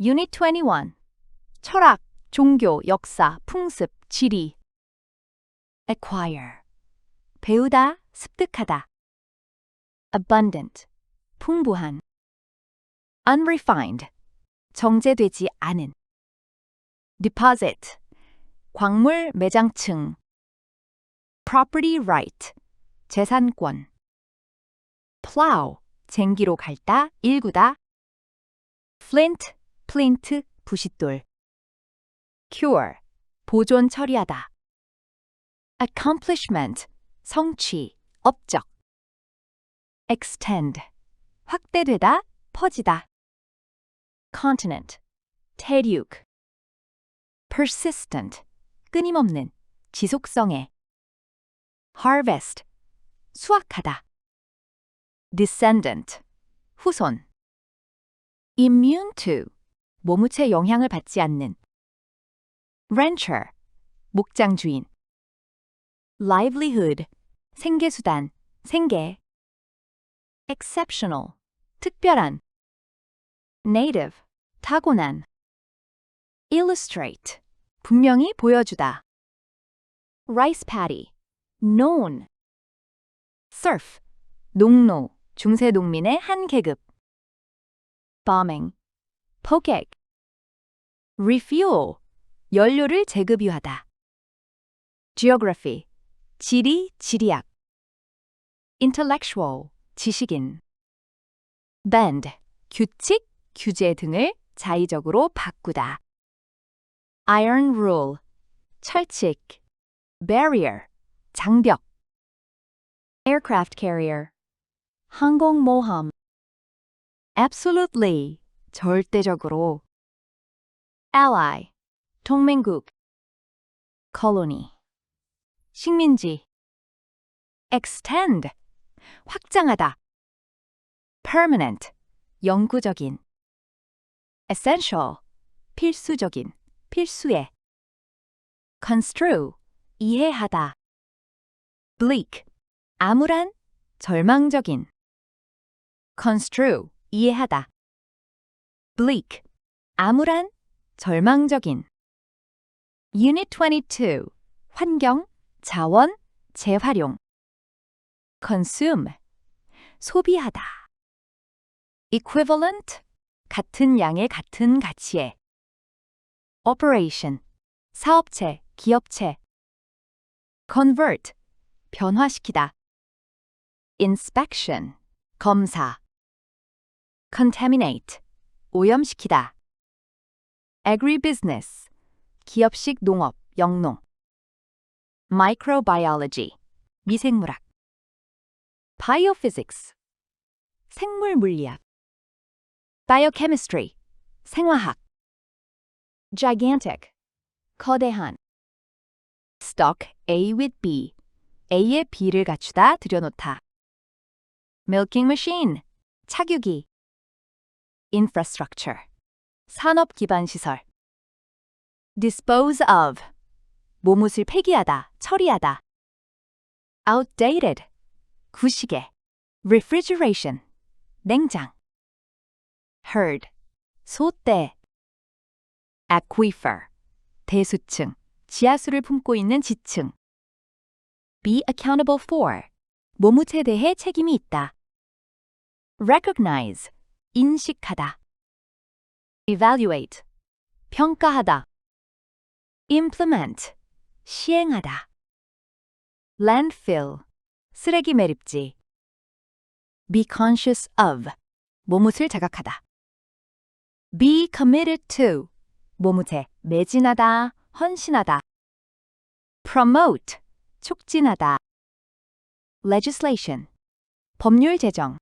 Unit 21. 철학, 종교, 역사, 풍습, 지리. Acquire. 배우다, 습득하다. Abundant. 풍부한. Unrefined. 정제되지 않은. Deposit. 광물 매장층. Property right. 재산권. Plow. 쟁기로 갈다, 일구다. Flint, 플린트, 부싯돌. Cure. 보존 처리하다. Accomplishment. 성취, 업적. Extend. 확대되다, 퍼지다. Continent. 대륙. Persistent. 끊임없는, 지속성의. Harvest. 수확하다. Descendant. 후손. Immune to. 모무체 영향을 받지 않는. Rancher. 목장 주인. Livelihood. 생계수단, 생계. Exceptional. 특별한. Native. 타고난. Illustrate. 분명히 보여주다. Rice paddy. known. Serf. 농노, 중세농민의 한 계급. Bombing. 포객. Refuel. 연료를 재급유하다. Geography. 지리, 지리학. Intellectual. 지식인. Bend. 규칙, 규제 등을 자의적으로 바꾸다. Iron rule. 철칙. Barrier. 장벽. Aircraft carrier. 항공모함. Absolutely. 절대적으로. Ally. 동맹국. Colony. 식민지. Extend. 확장하다. Permanent. 영구적인. Essential. 필수적인, 필수의. Construe. 이해하다. Bleak. 암울한, 절망적인. Construe. 이해하다. Bleak. 암울한, 절망적인. Unit 22. 환경, 자원, 재활용. Consume. 소비하다. Equivalent. 같은 양의 같은 가치의. Operation. 사업체, 기업체. Convert. 변화시키다. Inspection. 검사. Contaminate. 오염시키다. Agribusiness. 기업식 농업, 영농. Microbiology. 미생물학. Biophysics. 생물물리학. Biochemistry. 생화학. Gigantic. 거대한. Stock A with B. A의 B를 갖추다 들여놓다. Milking machine. 착유기. Infrastructure. 산업 기반 시설. Dispose of. 모뭇을 폐기하다, 처리하다. Outdated. 구시계. Refrigeration. 냉장. Herd. 소떼. Aquifer. 대수층. 지하수를 품고 있는 지층. Be accountable for. 모뭇에 대해 책임이 있다. Recognize. 인식하다. Evaluate. 평가하다. Implement. 시행하다. Landfill. 쓰레기 매립지. Be conscious of. 모뭇을 자각하다. Be committed to. 모뭇에 매진하다, 헌신하다. Promote. 촉진하다. Legislation. 법률 제정.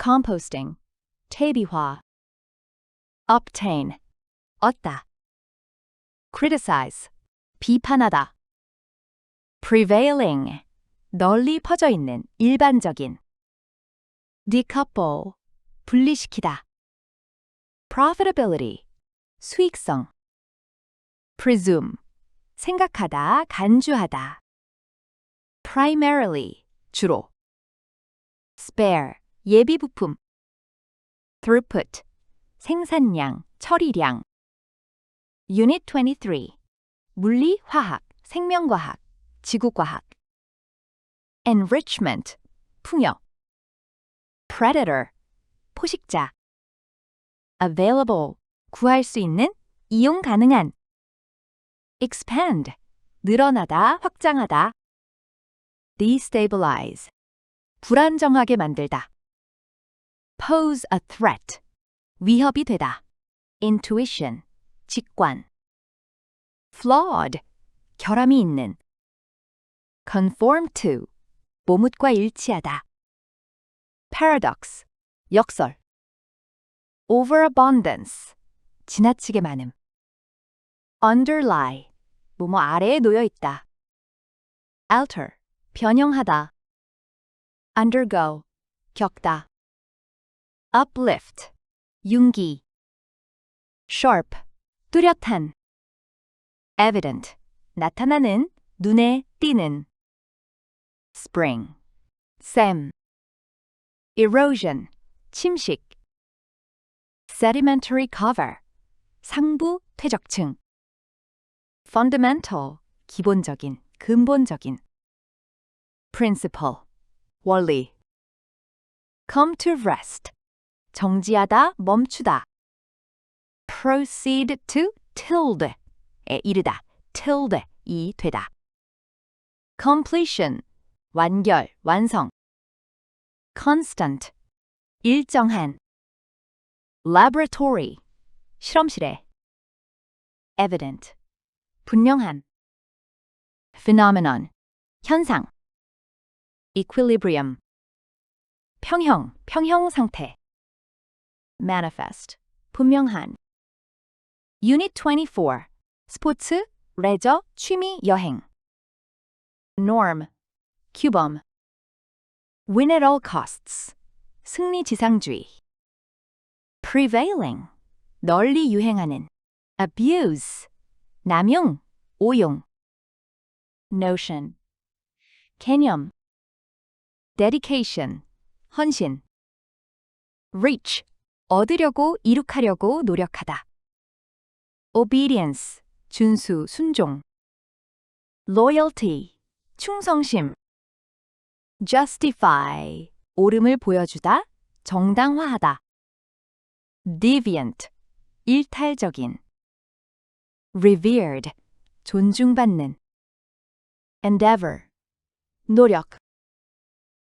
Composting. 퇴비화. Obtain. 얻다. Criticize. 비판하다. Prevailing. 널리 퍼져 있는, 일반적인. Decouple. 분리시키다. Profitability. 수익성. Presume. 생각하다, 간주하다. Primarily. 주로. Spare. 예비 부품. Throughput. 생산량, 처리량. Unit 23. 물리, 화학, 생명과학, 지구과학. Enrichment, 풍요. Predator, 포식자. Available, 구할 수 있는, 이용 가능한. Expand, 늘어나다, 확장하다. Destabilize, 불안정하게 만들다. Pose a threat, 위협이 되다. Intuition, 직관. Flawed, 결함이 있는. Conform to, 모뭇과 일치하다. Paradox, 역설. Overabundance, 지나치게 많음. Underlie, 뭐뭐 아래에 놓여 있다. Alter, 변형하다. Undergo, 겪다. Uplift, 융기. Sharp, 뚜렷한. Evident, 나타나는, 눈에 띄는. Spring, 샘. Erosion, 침식. Sedimentary cover, 상부, 퇴적층. Fundamental, 기본적인, 근본적인. Principle, 원리. Come to rest, 정지하다, 멈추다. Proceed to tilde에 이르다, tilde이 되다. Completion, 완결, 완성. Constant, 일정한. Laboratory, 실험실에. Evident, 분명한. Phenomenon, 현상. Equilibrium, 평형, 평형 상태. Manifest, 분명한. Unit 24. 스포츠, 레저, 취미, 여행. Norm, 규범. Win at all costs, 승리지상주의. Prevailing, 널리 유행하는. Abuse, 남용, 오용. Notion, 개념. Dedication, 헌신. Reach, 얻으려고, 이룩하려고 노력하다. Obedience, 준수, 순종. Loyalty, 충성심. Justify, 옳음을 보여주다, 정당화하다. Deviant, 일탈적인. Revered, 존중받는. Endeavor, 노력.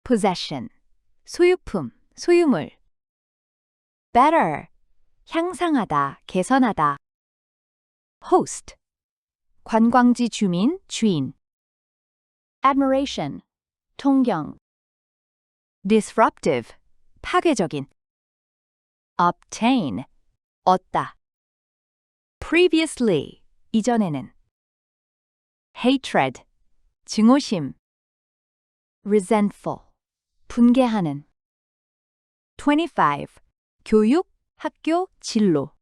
Possession, 소유품, 소유물. Better, 향상하다, 개선하다. Host, 관광지 주민, 주인. Admiration, 통경. Disruptive, 파괴적인. Obtain, 얻다. Previously, 이전에는. Hatred, 증오심. Resentful, 분개하는. 25. 교육, 학교, 진로.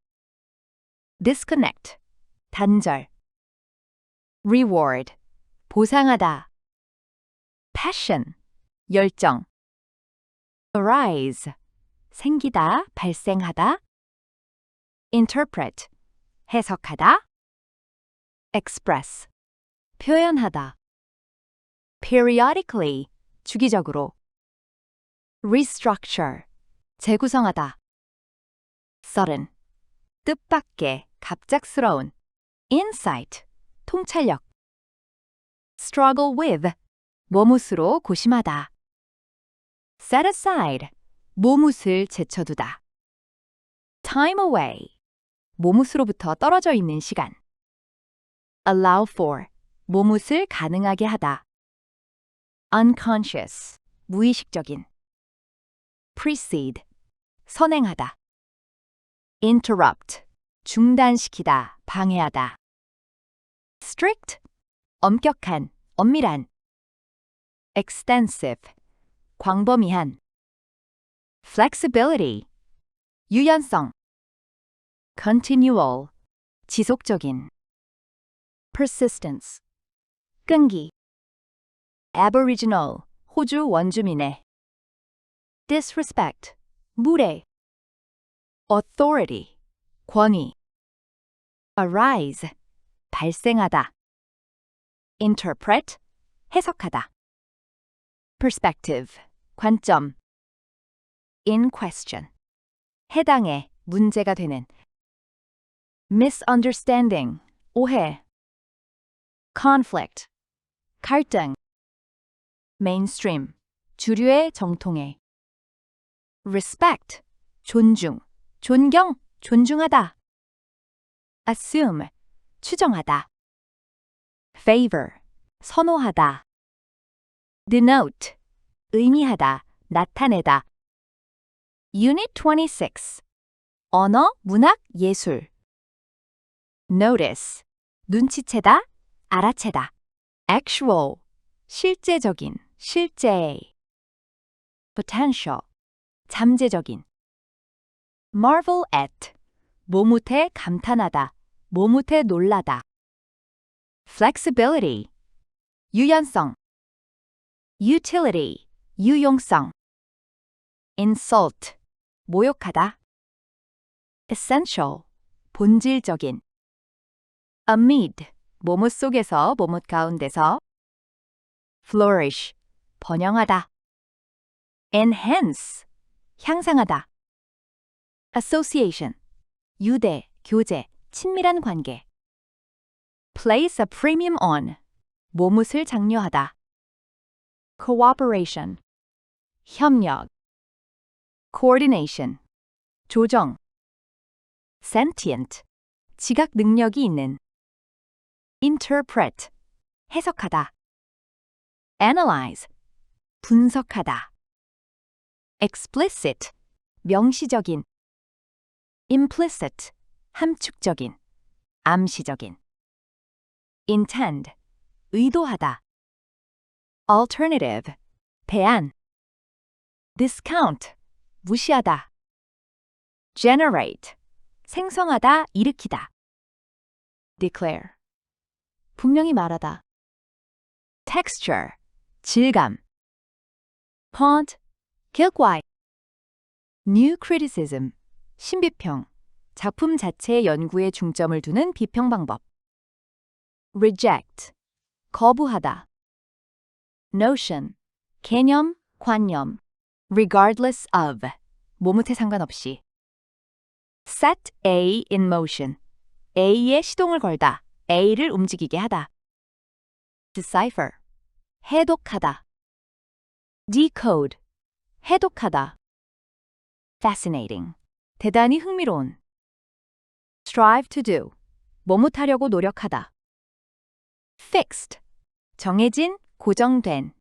Disconnect, 단절. Reward, 보상하다. Passion, 열정. Arise, 생기다, 발생하다. Interpret, 해석하다. Express, 표현하다. Periodically, 주기적으로. Restructure, 재구성하다. Sudden, 뜻밖의, 갑작스러운. Insight, 통찰력. Struggle with, 몸으로 고심하다. Set aside, 몸을 제쳐두다. Time away, 몸으로부터 떨어져 있는 시간. Allow for, 몸을 가능하게 하다. Unconscious, 무의식적인. Precede, 선행하다. Interrupt, 중단시키다, 방해하다. Strict, 엄격한, 엄밀한. Extensive, 광범위한. Flexibility, 유연성. Continual, 지속적인. Persistence, 끈기. Aboriginal, 호주 원주민의. Disrespect, 무례. authority, 권위. arise, 발생하다. interpret, 해석하다. perspective, 관점. in question, 해당해, 문제가 되는. misunderstanding, 오해. conflict, 갈등. mainstream, 주류의 정통해. respect, 존중, 존경, 존중하다. assume, 추정하다. favor, 선호하다. denote, 의미하다, 나타내다. Unit 26. 언어, 문학, 예술. notice, 눈치채다, 알아채다. actual, 실제적인, 실제. potential, 잠재적인. marvel at, 모무태 감탄하다, 모무태 놀라다. flexibility, 유연성. utility, 유용성. insult, 모욕하다. essential, 본질적인. amid, 모못 속에서, 모못 가운데서. flourish, 번영하다. enhance, 향상하다. association, 유대, 교제, 친밀한 관계. place a premium on, 모못을 장려하다. cooperation, 협력. coordination, 조정. sentient, 지각 능력이 있는. interpret, 해석하다. analyze, 분석하다. explicit, 명시적인. implicit, 함축적인, 암시적인. intend, 의도하다. alternative, 대안. discount, 무시하다. generate, 생성하다, 일으키다. declare, 분명히 말하다. texture, 질감. haunt, 격과이. new criticism, 신비평, 작품 자체의 연구에 중점을 두는 비평 방법. reject, 거부하다. notion, 개념, 관념. regardless of, 모무태 상관없이. set A in motion, A에 시동을 걸다, A를 움직이게 하다. decipher, 해독하다. decode, 해독하다. fascinating, 대단히 흥미로운. strive to do, 뭐뭇하려고 노력하다. fixed, 정해진, 고정된.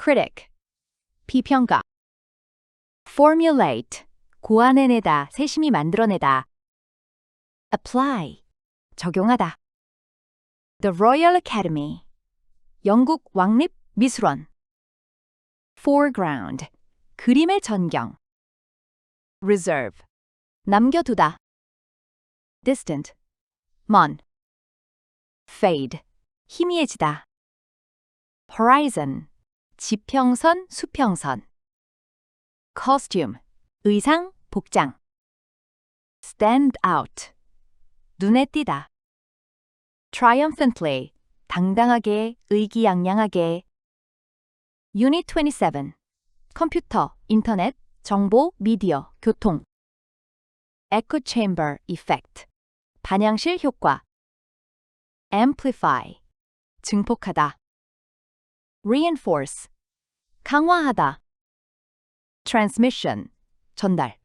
critic, 비평가. formulate, 고안해내다, 세심히 만들어내다. apply, 적용하다. The Royal Academy, 영국 왕립 미술원. foreground, 그림의 전경. reserve, 남겨두다. distant, 먼. fade, 희미해지다. horizon, 지평선, 수평선. costume, 의상, 복장. stand out, 눈에 띄다. triumphantly, 당당하게, 의기양양하게. Unit 27. 컴퓨터, 인터넷, 정보, 미디어, 교통. echo chamber effect, 반향실 효과. amplify, 증폭하다. reinforce, 강화하다. transmission, 전달.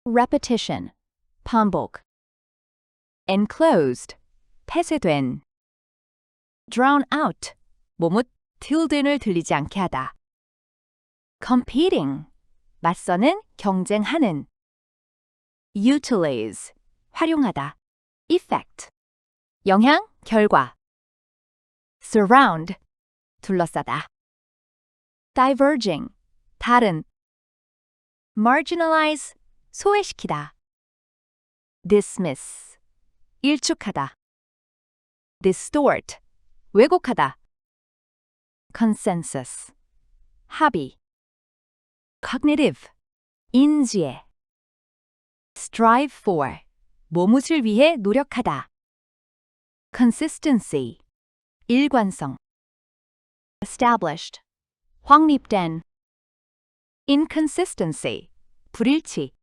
repetition, 반복. enclosed, 폐쇄된. drown out, 몸옷 tilden을 들리지 않게 하다. competing, 맞서는, 경쟁하는. utilize, 활용하다. effect, 영향, 결과. surround, 둘러싸다. diverging, 다른. marginalize, 소외시키다. dismiss, 일축하다. distort, 왜곡하다. consensus, 합의. cognitive, 인지해. strive for, 뭐뭇을 위해 노력하다. consistency, 일관성. established, 확립된. inconsistency, 불일치.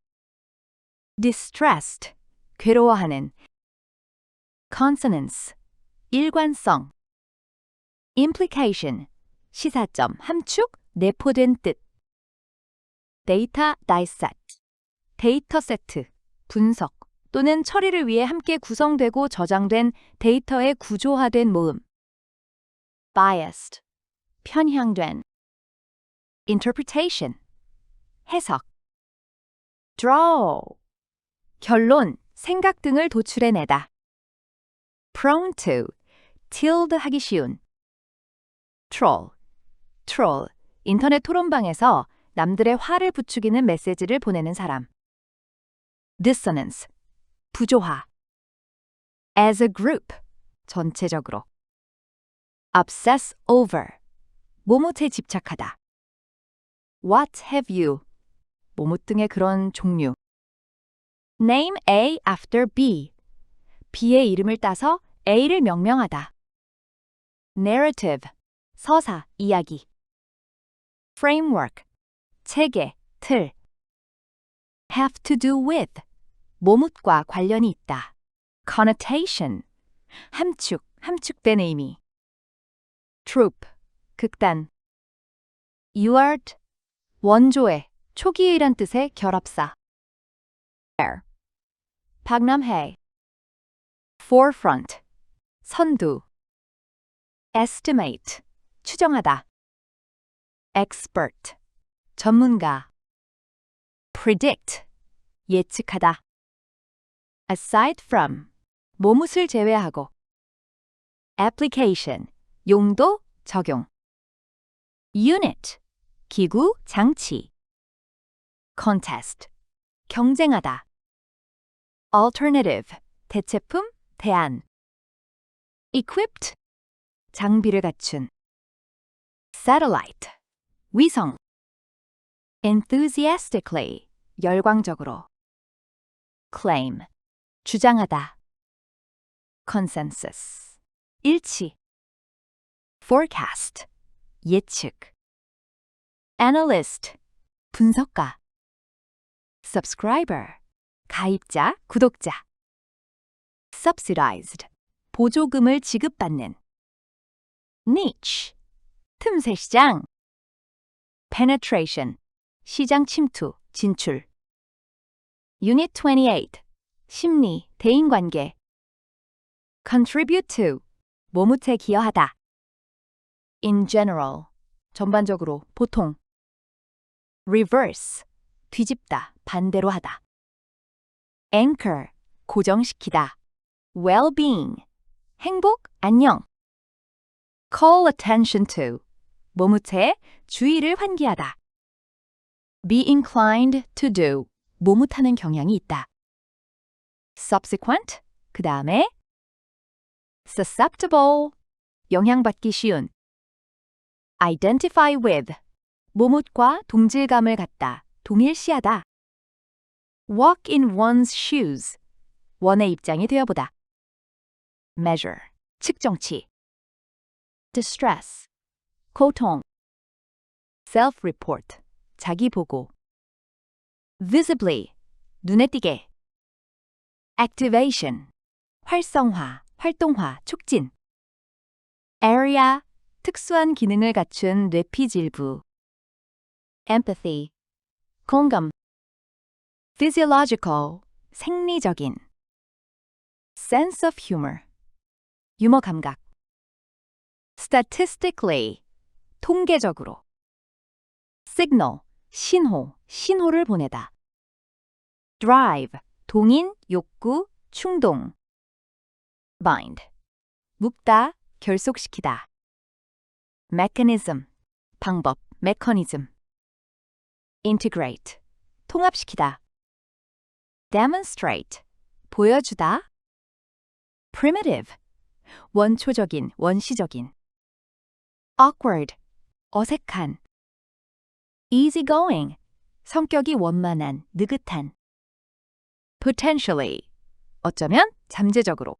distressed, 괴로워하는. consonance, 일관성. implication, 시사점, 함축, 내포된 뜻. data dissect, 데이터 세트, 분석 또는 처리를 위해 함께 구성되고 저장된 데이터의 구조화된 모음. biased, 편향된. interpretation, 해석. draw, 결론, 생각 등을 도출해내다. prone to, tilde 하기 쉬운. troll, 인터넷 토론방에서 남들의 화를 부추기는 메시지를 보내는 사람. dissonance, 부조화. as a group, 전체적으로. obsess over, 뭐뭇에 집착하다. what have you, 뭐뭇 등의 그런 종류. name A after B, B의 이름을 따서 A를 명명하다. narrative, 서사, 이야기. framework, 체계, 틀. have to do with, 뭐뭇과 관련이 있다. connotation, 함축된 의미. troupe, 극단. uart, 원조의, 초기의란 뜻의 결합사. 박람회. forefront, 선두. estimate, 추정하다. expert, 전문가. predict, 예측하다. aside from, 뭐뭇을 제외하고. application, 용도, 적용. unit, 기구, 장치. contest, 경쟁하다. alternative, 대체품, 대안. equipped, 장비를 갖춘. satellite, 위성. enthusiastically, 열광적으로. claim, 주장하다. consensus, 일치. forecast, 예측. analyst, 분석가. subscriber, 가입자, 구독자. subsidized, 보조금을 지급받는. niche, 틈새 시장. penetration, 시장 침투, 진출. unit 28, 심리, 대인관계. contribute to, 뭐뭇에 기여하다. in general, 전반적으로, 보통. reverse, 뒤집다, 반대로 하다. anchor, 고정시키다. well-being, 행복, 안녕. call attention to, 뭐뭇에 주의를 환기하다. be inclined to do, 뭐뭇하는 경향이 있다. subsequent, 그 다음에. susceptible, 영향받기 쉬운. identify with, 뭐뭇과 동질감을 갖다, 동일시하다. walk in one's shoes, 원의 입장이 되어보다. measure, 측정치. distress, 고통. self-report, 자기보고. visibly, 눈에 띄게. activation, 활성화, 활동화, 촉진. area, 특수한 기능을 갖춘 뇌피질부. empathy, 공감. physiological, 생리적인. sense of humor, 유머 감각. statistically, 통계적으로. signal, 신호, 신호를 보내다. drive, 동인, 욕구, 충동. bind, 묶다, 결속시키다. mechanism, 방법, 메커니즘. integrate, 통합시키다. demonstrate, 보여주다. primitive, 원초적인, 원시적인. awkward, 어색한. easygoing, 성격이 원만한, 느긋한. potentially, 어쩌면 잠재적으로.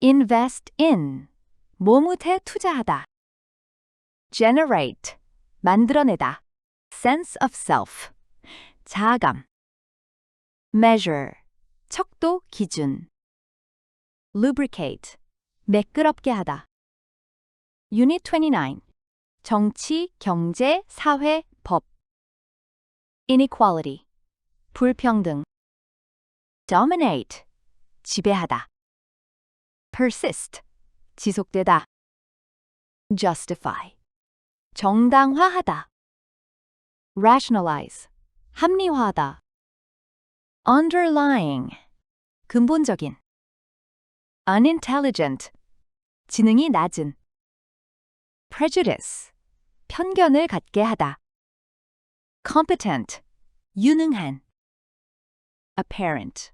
invest in, 몸으로 투자하다. generate, 만들어내다. sense of self, 자아감. measure, 척도, 기준. lubricate, 매끄럽게 하다. Unit 29, 정치, 경제, 사회, 법. inequality, 불평등. dominate, 지배하다. persist, 지속되다. justify, 정당화하다. rationalize, 합리화하다. underlying, 근본적인. unintelligent, 지능이 낮은. prejudice, 편견을 갖게 하다. competent, 유능한. apparent,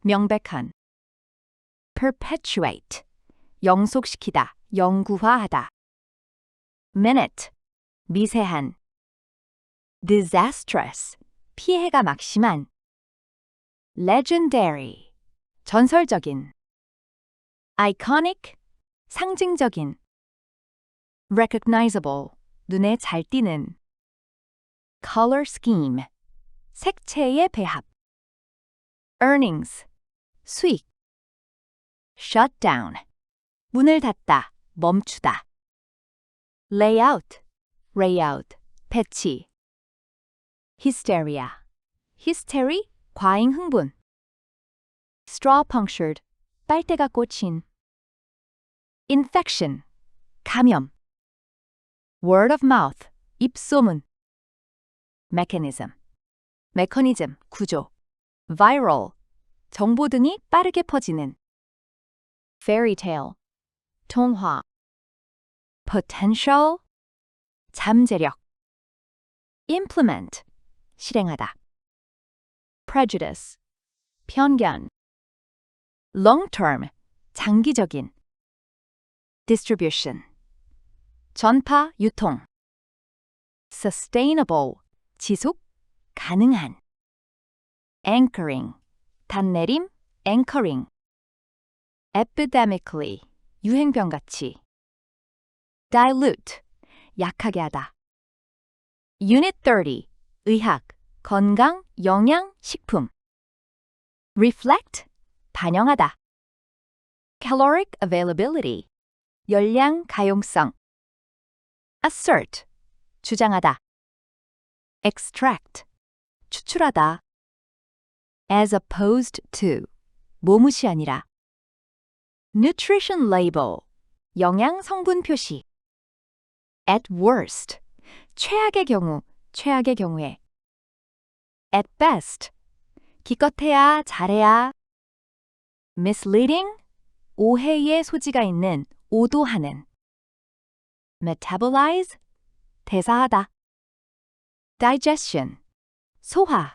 명백한. perpetuate, 영속시키다, 영구화하다. minute, 미세한. disastrous, 피해가 막심한. legendary, 전설적인. iconic, 상징적인. recognizable, 눈에 잘 띄는. color scheme, 색채의 배합. earnings, 수익. shut down, 문을 닫다, 멈추다. layout, layout, 배치. hysteria, hystery, 과잉 흥분. straw punctured, 빨대가 꽂힌. infection, 감염. word of mouth, 입소문. mechanism, 메커니즘, 구조. viral, 정보 등이 빠르게 퍼지는. fairy tale,童话. potential, 잠재력. implement, 실행하다. prejudice, 편견. long term, 장기적인. distribution, 전파, 유통. sustainable, 지속, 가능한. anchoring, 단내림, anchoring. epidemically, 유행병같이. dilute, 약하게 하다. Unit 30, 의학, 건강, 영양, 식품. reflect, 반영하다. caloric availability, 열량, 가용성. assert, 주장하다. extract, 추출하다. as opposed to, 모무시 아니라. nutrition label, 영양 성분 표시. at worst, 최악의 경우, 최악의 경우에. at best, 기껏해야, 잘해야. misleading, 오해의 소지가 있는, 오도하는. metabolize, 대사하다. digestion, 소화.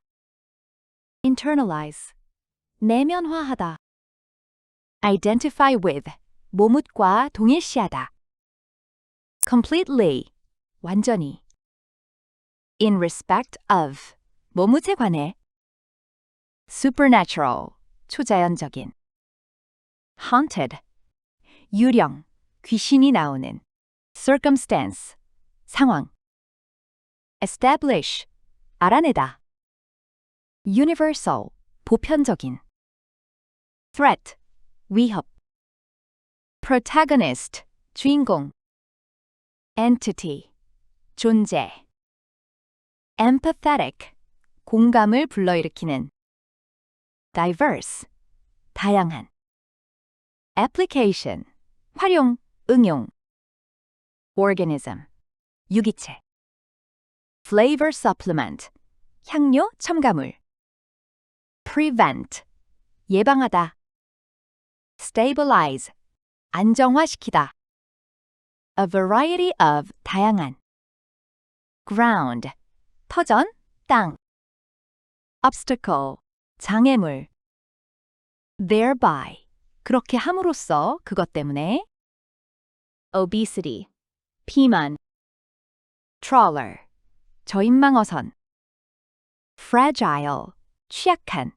internalize, 내면화하다. identify with, 모뭇과 동일시하다. completely, 완전히. in respect of, 모뭇에 관해. supernatural, 초자연적인. haunted, 유령, 귀신이 나오는. circumstance, 상황. establish, 알아내다. universal, 보편적인. threat, 위협. protagonist, 주인공. entity, 존재. empathetic, 공감을 불러일으키는. diverse, 다양한. application, 활용, 응용. organism, 유기체. flavor supplement, 향료, 첨가물. prevent, 예방하다. stabilize, 안정화시키다. a variety of, 다양한. ground, 터전, 땅. obstacle, 장애물. thereby, 그렇게 함으로써, 그것 때문에. obesity, 비만. trawler, 저인망어선. fragile, 취약한.